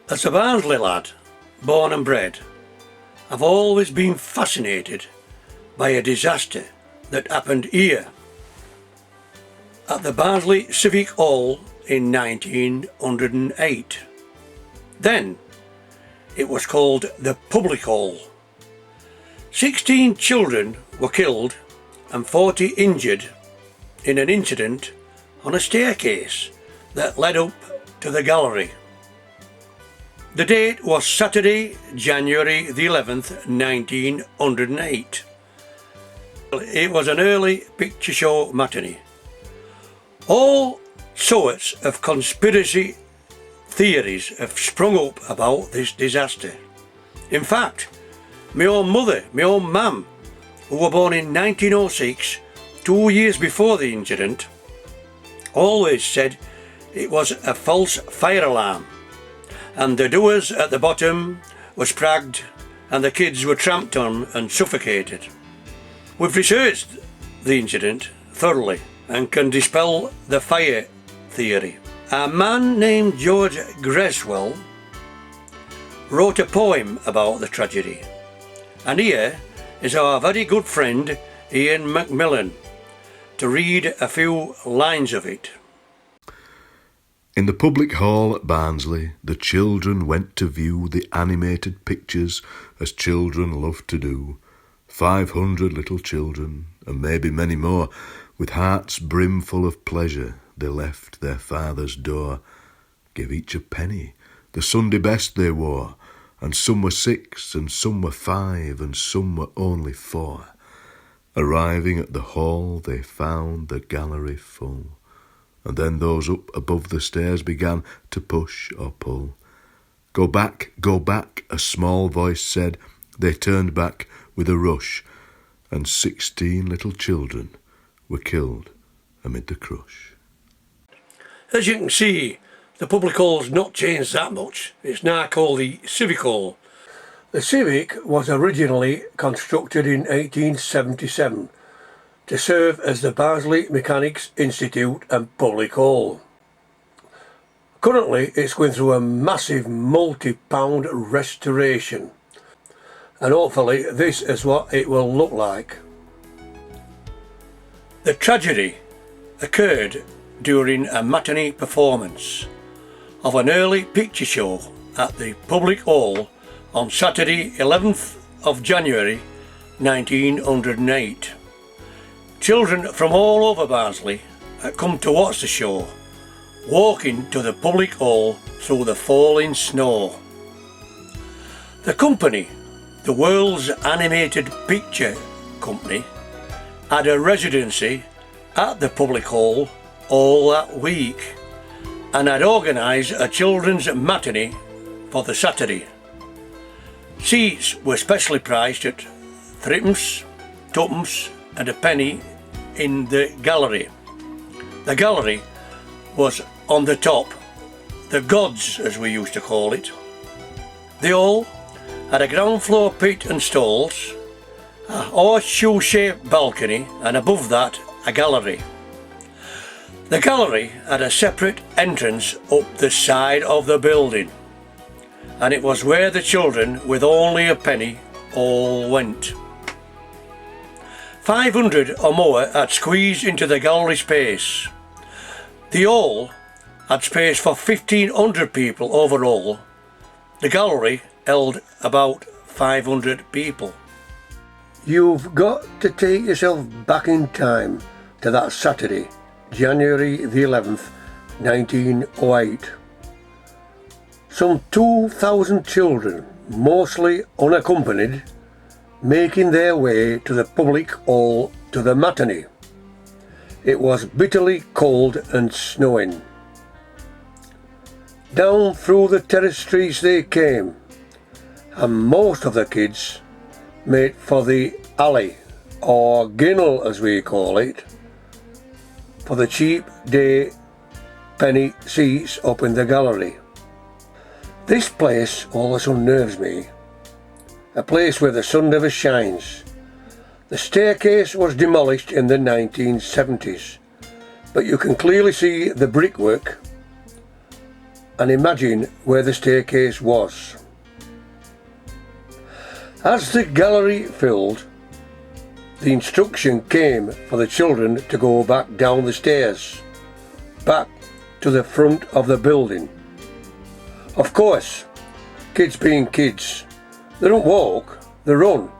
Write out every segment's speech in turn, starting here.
As a Barnsley lad, born and bred, I've always been fascinated by a disaster that happened here at the Barnsley Civic Hall in 1908. Then it was called the Public Hall. 16 children were killed and 40 injured in an incident on a staircase that led up to the gallery. The date was Saturday, January the 11th, 1908. It was an early picture show matinee. All sorts of conspiracy theories have sprung up about this disaster. In fact, my own mother, my own mum, who were born in 1906, 2 years before the incident, always said it was a false fire alarm, and the doers at the bottom were spragged and the kids were tramped on and suffocated. We've researched the incident thoroughly and can dispel the fire theory. A man named George Greswell wrote a poem about the tragedy, and here is our very good friend Ian Macmillan to read a few lines of it. In the public hall at Barnsley, the children went to view the animated pictures as children love to do. 500 little children, and maybe many more, with hearts brimful of pleasure, they left their father's door. Gave each a penny, the Sunday best they wore, and some were 6, and some were 5, and some were only 4. Arriving at the hall, they found the gallery full. And then those up above the stairs began to push or pull. Go back, a small voice said. They turned back with a rush, and 16 little children were killed amid the crush. As you can see, the public hall's not changed that much. It's now called the Civic Hall. The Civic was originally constructed in 1877 to serve as the Barnsley Mechanics Institute and Public Hall. Currently it's going through a massive multi-pound restoration, and hopefully this is what it will look like. The tragedy occurred during a matinee performance of an early picture show at the Public Hall on Saturday 11th of January 1908. Children from all over Barnsley had come to watch the show, walking to the Public Hall through the falling snow. The company, the world's animated picture company, had a residency at the Public Hall all that week and had organised a children's matinee for the Saturday. Seats were specially priced at 3pence, 2pence and a penny in the gallery. The gallery was on the top, the gods as we used to call it. The hall had a ground floor pit and stalls, a horseshoe-shaped balcony, and above that a gallery. The gallery had a separate entrance up the side of the building, and it was where the children with only a penny all went. 500 or more had squeezed into the gallery space. The hall had space for 1,500 people overall. The gallery held about 500 people. You've got to take yourself back in time to that Saturday, January the 11th, 1908. Some 2,000 children, mostly unaccompanied, making their way to the Public Hall to the matinee. It was bitterly cold and snowing. Down through the terrace streets they came, and most of the kids made for the alley or ginnel as we call it, for the cheap day penny seats up in the gallery. This place always unnerves me, a place where the sun never shines. The staircase was demolished in the 1970s, but you can clearly see the brickwork and imagine where the staircase was. As the gallery filled, the instruction came for the children to go back down the stairs, back to the front of the building. Of course, kids being kids, they don't walk, they run.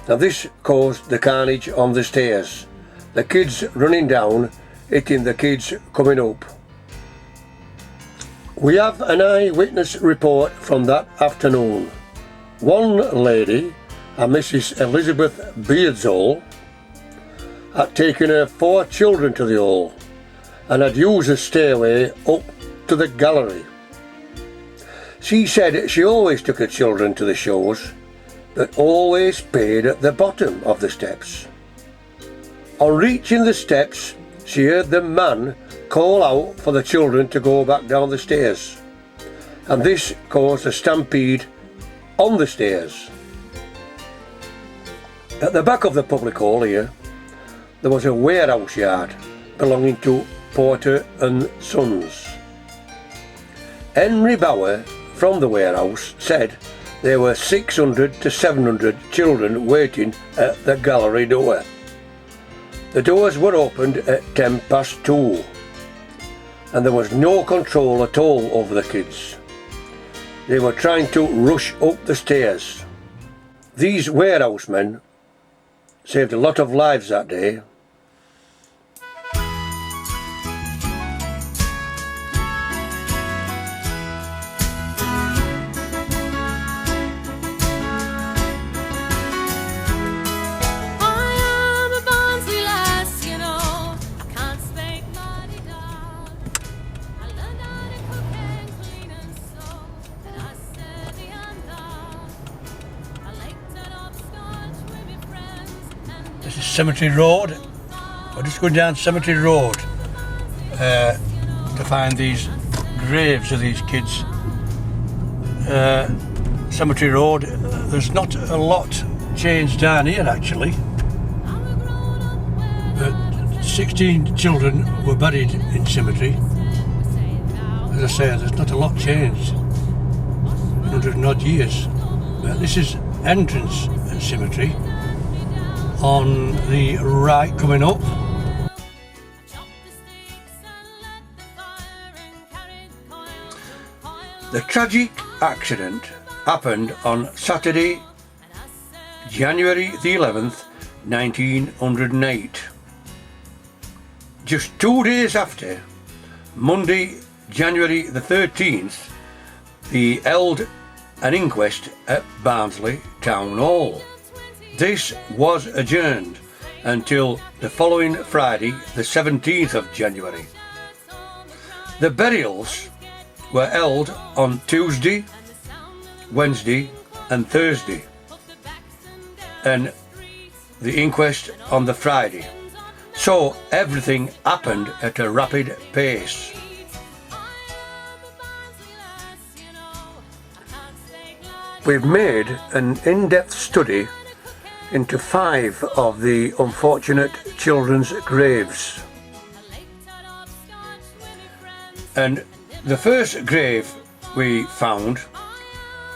Now this caused the carnage on the stairs. The kids running down, hitting the kids coming up. We have an eyewitness report from that afternoon. One lady, a Mrs. Elizabeth Beardshall, had taken her 4 children to the hall and had used a stairway up to the gallery. She said she always took her children to the shows, but always paid at the bottom of the steps. On reaching the steps, she heard the man call out for the children to go back down the stairs, and this caused a stampede on the stairs. At the back of the public hall here, there was a warehouse yard belonging to Porter and Sons. Henry Bauer from the warehouse said there were 600 to 700 children waiting at the gallery door. The doors were opened at 2:10, and there was no control at all over the kids. They were trying to rush up the stairs. These warehousemen saved a lot of lives that day. This is Cemetery Road. We're just going down Cemetery Road to find these graves of these kids. Cemetery Road, there's not a lot changed down here actually. 16 children were buried in cemetery. As I say, there's not a lot changed in 100 and odd years. But this is entrance cemetery. On the right coming up. The tragic accident happened on Saturday, January the 11th, 1908. Just 2 days after, Monday, January the 13th, they held an inquest at Barnsley Town Hall. This was adjourned until the following Friday, the 17th of January. The burials were held on Tuesday, Wednesday and Thursday, and the inquest on the Friday. So everything happened at a rapid pace. We've made an in-depth study into 5 of the unfortunate children's graves. And the first grave we found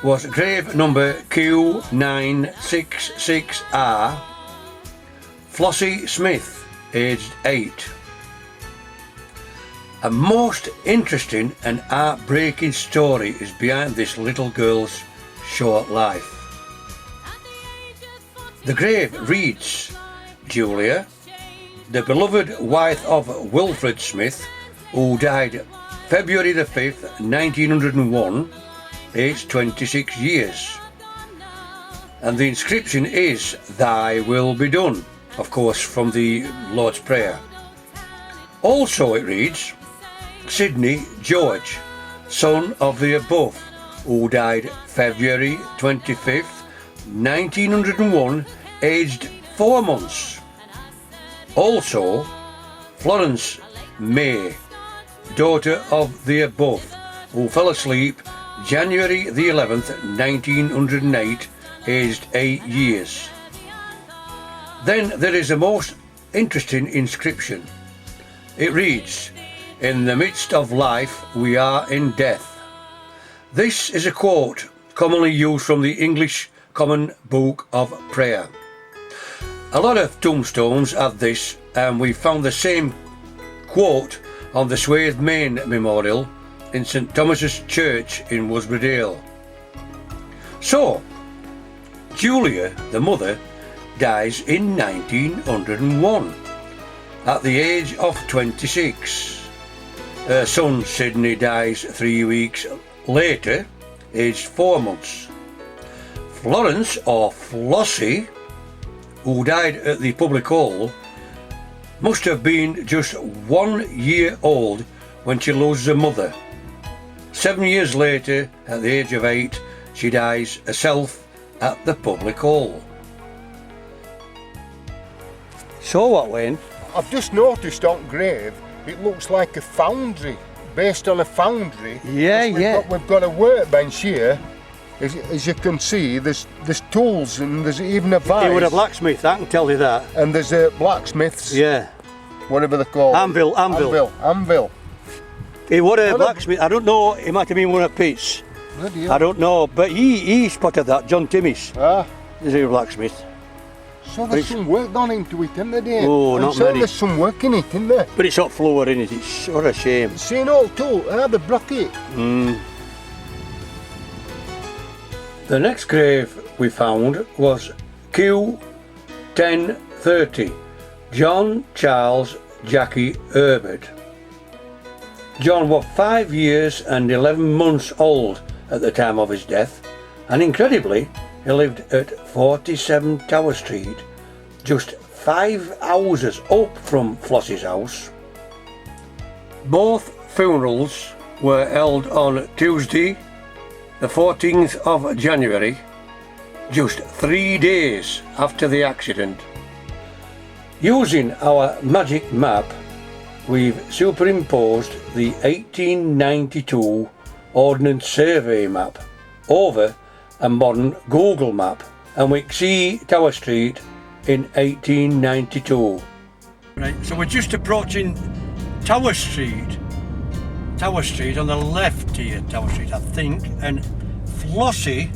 was grave number Q966R, Flossie Smith, aged 8. A most interesting and heartbreaking story is behind this little girl's short life. The grave reads, Julia, the beloved wife of Wilfred Smith, who died February the 5th, 1901, aged 26 years. And the inscription is, Thy will be done, of course from the Lord's Prayer. Also it reads, Sidney George, son of the above, who died February 25th, 1901, aged 4 months. Also, Florence May, daughter of the above, who fell asleep January the 11th, 1908, aged 8 years. Then there is a most interesting inscription. It reads, "In the midst of life we are in death." This is a quote commonly used from the English Common Book of Prayer. A lot of tombstones have this, and we found the same quote on the Swathed Main Memorial in St Thomas's Church in Worsbrodale. So, Julia, the mother, dies in 1901 at the age of 26. Her son Sidney dies 3 weeks later, aged 4 months. Florence, or Flossie, who died at the public hall, must have been just 1 year old when she loses her mother. 7 years later, at the age of 8, she dies herself at the public hall. So what, Wayne? I've just noticed on grave, it looks like a foundry, based on a foundry. Yeah. We've got a workbench here. As you can see, there's tools and there's even a vise. He was a blacksmith, I can tell you that. And there's a blacksmith's. Yeah. Whatever they're called. Anvil. He was a blacksmith. I don't know, he might have been one of Pete's. Bloody I don't know, but he spotted that, John Timmis. Ah. He's a blacksmith. So there's some work gone into it, isn't there, Dave? Oh, not many. There's some work in it, isn't there? But it's hot floor, isn't it? It's what a shame. See an old tool, the bracket. The next grave we found was Q1030, John Charles Jackie Herbert. John was 5 years and 11 months old at the time of his death, and incredibly, he lived at 47 Tower Street, just 5 houses up from Flossie's house. Both funerals were held on Tuesday, the 14th of January, just 3 days after the accident. Using our magic map, we've superimposed the 1892 Ordnance Survey map over a modern Google map, and we see Tower Street in 1892. Right, so we're just approaching Tower Street. Tower Street on the left here, Tower Street, I think, and Flossie,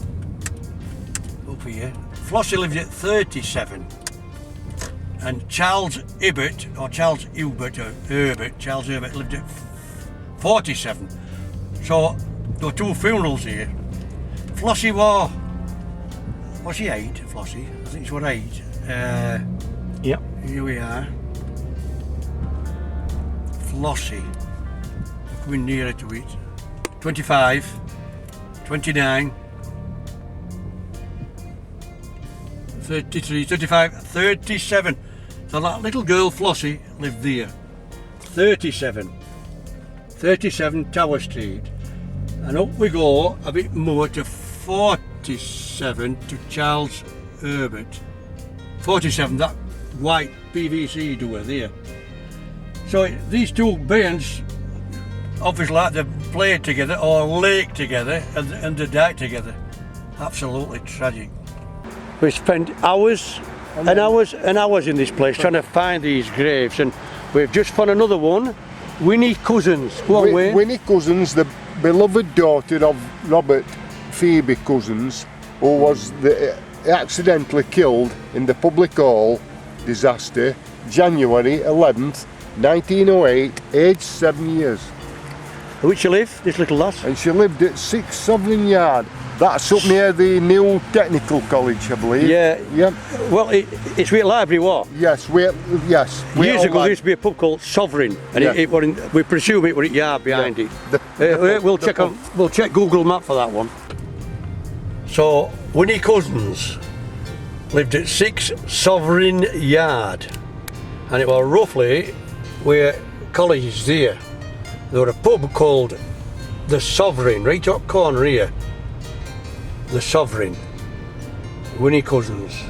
up here, Flossie lived at 37, and Charles Herbert lived at 47. So there were 2 funerals here. Flossie was she 8, Flossie? I think she was 8. Yep. Here we are. Flossie. Coming nearer to it. 25, 29, 33, 35, 37. So that little girl Flossie lived there. 37 Tower Street. And up we go a bit more to 47 to Charles Herbert. 47, that white PVC door there. So these 2 bands obviously had to play together or lake together and they died together. Absolutely tragic. We spent hours and hours and hours in this place trying to find these graves, and we've just found another one. Winnie Cousins. Go on, Wayne. Winnie Cousins, the beloved daughter of Robert Phoebe Cousins, who was accidentally killed in the public hall disaster, January 11th, 1908, aged 7 years. Where'd she live, this little lass? And she lived at 6 Sovereign Yard. That's up near the new technical college, I believe. Yeah. Yeah. Well, it's where the library was. Yes. Years ago, there used to be a pub called Sovereign, and yeah. we presume it was at yard behind it. We'll check Google Map for that one. So Winnie Cousins lived at 6 Sovereign Yard, and it was roughly where college is there. There was a pub called the Sovereign, right up corner here. The Sovereign. Winnie Cousins.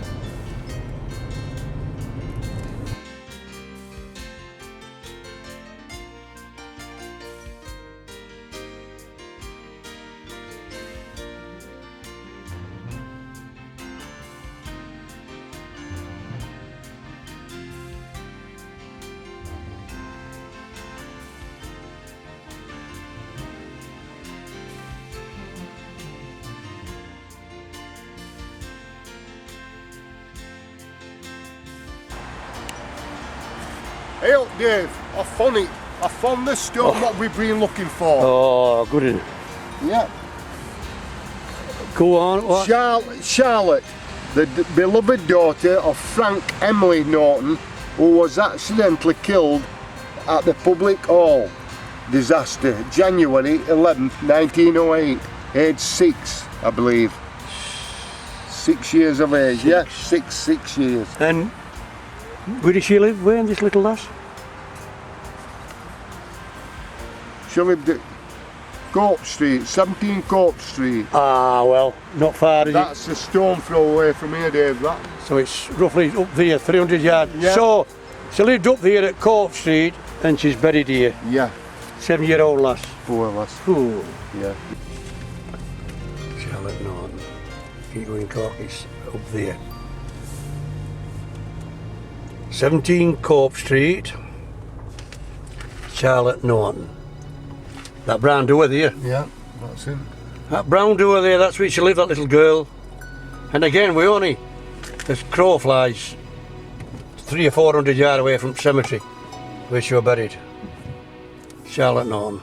Hey up, Dave. I found it. I found the stone what we've been looking for. Oh, good. Yeah. Go on. What? Charlotte, the beloved daughter of Frank Emily Norton, who was accidentally killed at the Public Hall Disaster, January 11th, 1908, age 6, I believe. 6 years of age, yeah, six years. And where does she live? Where, this little lass? She lived at Cope Street, 17 Cope Street. Ah, well, not far, is That's a stone throw away from here, Dave, that. So it's roughly up there, 300 yards. Yeah. So, she lived up there at Cope Street and she's buried here. Yeah. 7-year-old lass. Poor lass. Ooh. Yeah. Charlotte Norton. Keep going, Cork, it's up there. 17 Cope Street. Charlotte Norton. That brown door there. Yeah, that's him. That brown door there, that's where she lived, that little girl. And again, we only, as crow flies, 300 or 400 yards away from the cemetery where she was buried. Charlotte Norton.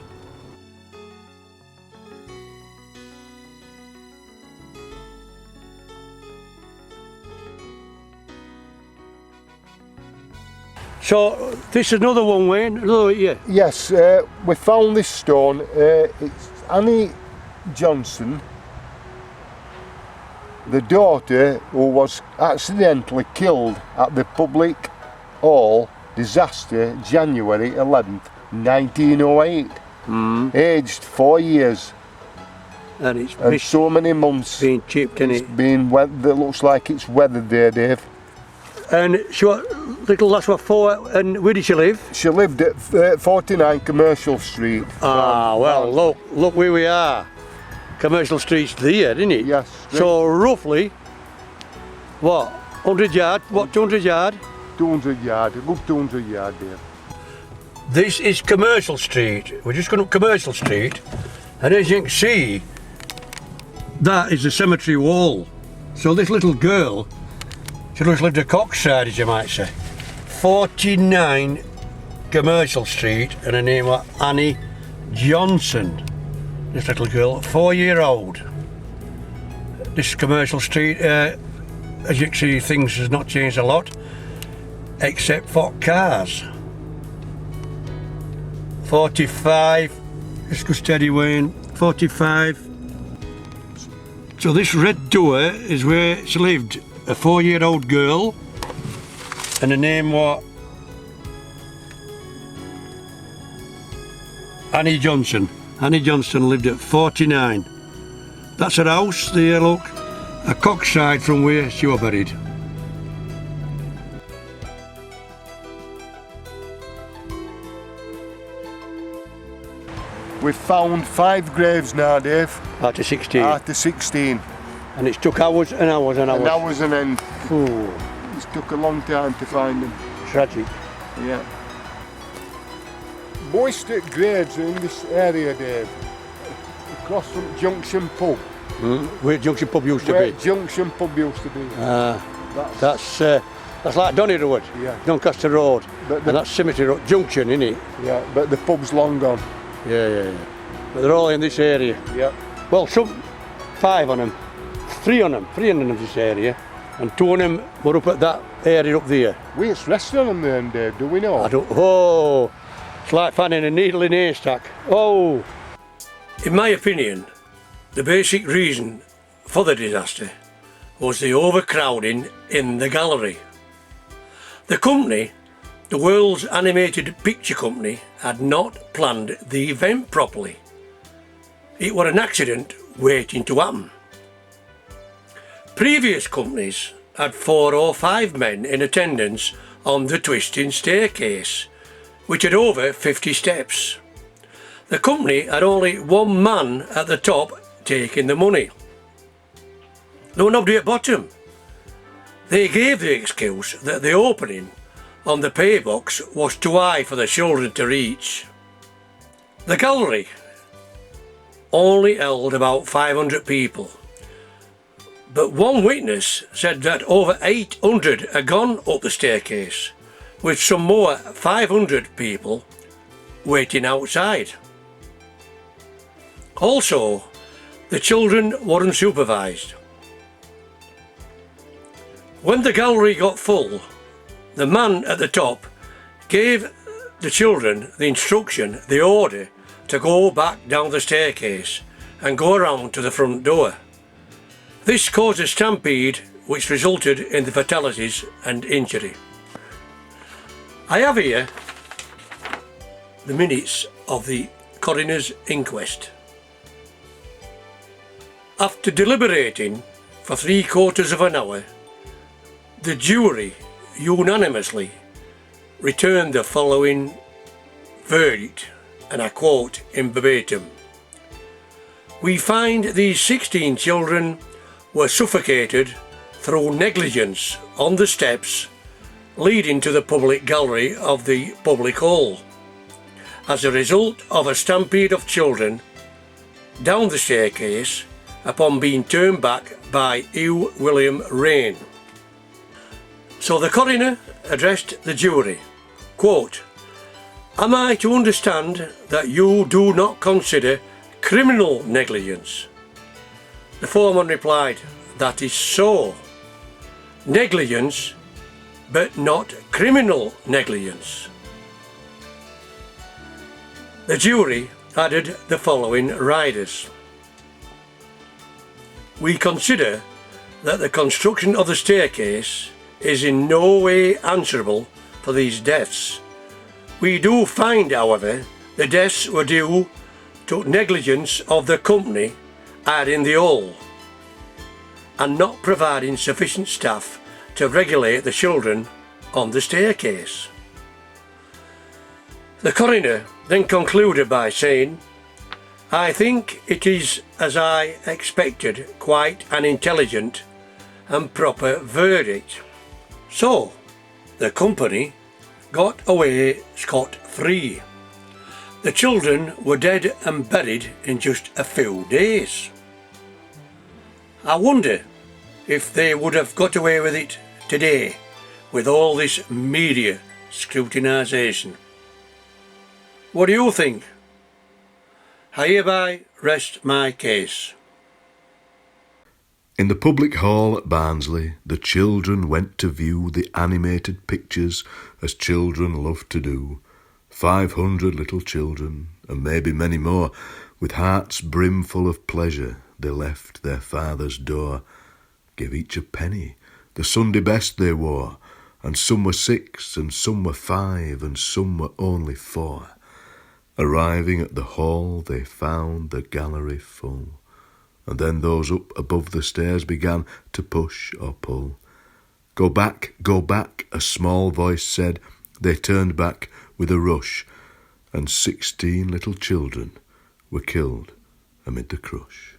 So, this is another one, Wayne, another, yeah. Yes, we found this stone. It's Annie Johnson, the daughter who was accidentally killed at the Public Hall Disaster, January 11th, 1908. Aged 4 years. And it's And so many months. been chipped in it. It's been it looks like it's weathered there, Dave. And she was, little lass was 4, and where did she live? She lived at 49 Commercial Street. Ah, well, look where we are. Commercial Street's there, isn't it? Yes. So roughly, what, 100 yard, what, 200 yard? 200 yard, a good 200 yard there. This is Commercial Street. We're just going up Commercial Street, and as you can see, that is the cemetery wall. So this little girl, she just lived at Cockside, as you might say. 49 Commercial Street, and her name was Annie Johnson. This little girl, 4-year-old. This Commercial Street, as you can see, things has not changed a lot, except for cars. 45, let's go steady, Wayne, 45. So this red door is where she lived, a 4-year-old girl, and her name was Annie Johnson. Annie Johnson lived at 49. That's her house there, look, a Cockside from where she was buried. We've found 5 graves now, Dave. After 16. After 16. And it's took hours and hours and hours. And hours and end. Ooh, It's took a long time to find them. tragic. Yeah. Most graves are in this area, Dave. Across from Junction Pub. Where Junction Pub used to Where be. Junction Pub used to be. That's like Donny Road, Yeah. Doncaster Road, But and that's Cemetery Road, Junction, isn't it? Yeah, but the pub's long gone. Yeah. But they're all in this area. Yeah. Well, some 5 on them, 3 on them in this area, and 2 of them were up at that area up there. Where's rest of them then, Dave? Do we know? I don't. Oh, it's like finding a needle in a haystack. Oh. In my opinion, the basic reason for the disaster was the overcrowding in the gallery. The company, the world's animated picture company, had not planned the event properly. It was an accident waiting to happen. Previous companies had 4 or 5 men in attendance on the twisting staircase, which had over 50 steps. The company had only 1 man at the top taking the money. There was nobody at bottom. They gave the excuse that the opening on the pay box was too high for the children to reach. The gallery only held about 500 people, but one witness said that over 800 had gone up the staircase, with some more 500 people waiting outside. Also, the children were unsupervised. When the gallery got full, the man at the top gave the children the instruction, the order, to go back down the staircase and go around to the front door. This caused a stampede which resulted in the fatalities and injury. I have here the minutes of the coroner's inquest. After deliberating for 3/4 of an hour, the jury unanimously returned the following verdict, and I quote in verbatim: "We find these 16 children were suffocated through negligence on the steps leading to the public gallery of the public hall, as a result of a stampede of children down the staircase upon being turned back by Hugh William Rain." So the coroner addressed the jury, quote, "Am I to understand that you do not consider criminal negligence?" The foreman replied, "That is so. Negligence, but not criminal negligence." The jury added the following riders: "We consider that the construction of the staircase is in no way answerable for these deaths. We do find, however, the deaths were due to negligence of the company hiring the hall and not providing sufficient staff to regulate the children on the staircase." The coroner then concluded by saying, "I think it is, as I expected, quite an intelligent and proper verdict." So, the company got away scot-free. The children were dead and buried in just a few days. I wonder if they would have got away with it today with all this media scrutinisation. What do you think? I hereby rest my case. In the public hall at Barnsley, the children went to view the animated pictures as children love to do. 500 little children, and maybe many more, with hearts brimful of pleasure, they left their father's door. Give each a penny, the Sunday best they wore, and some were 6, and some were 5, and some were only 4. Arriving at the hall, they found the gallery full. And then those up above the stairs began to push or pull. Go back, a small voice said. They turned back with a rush, and 16 little children were killed amid the crush.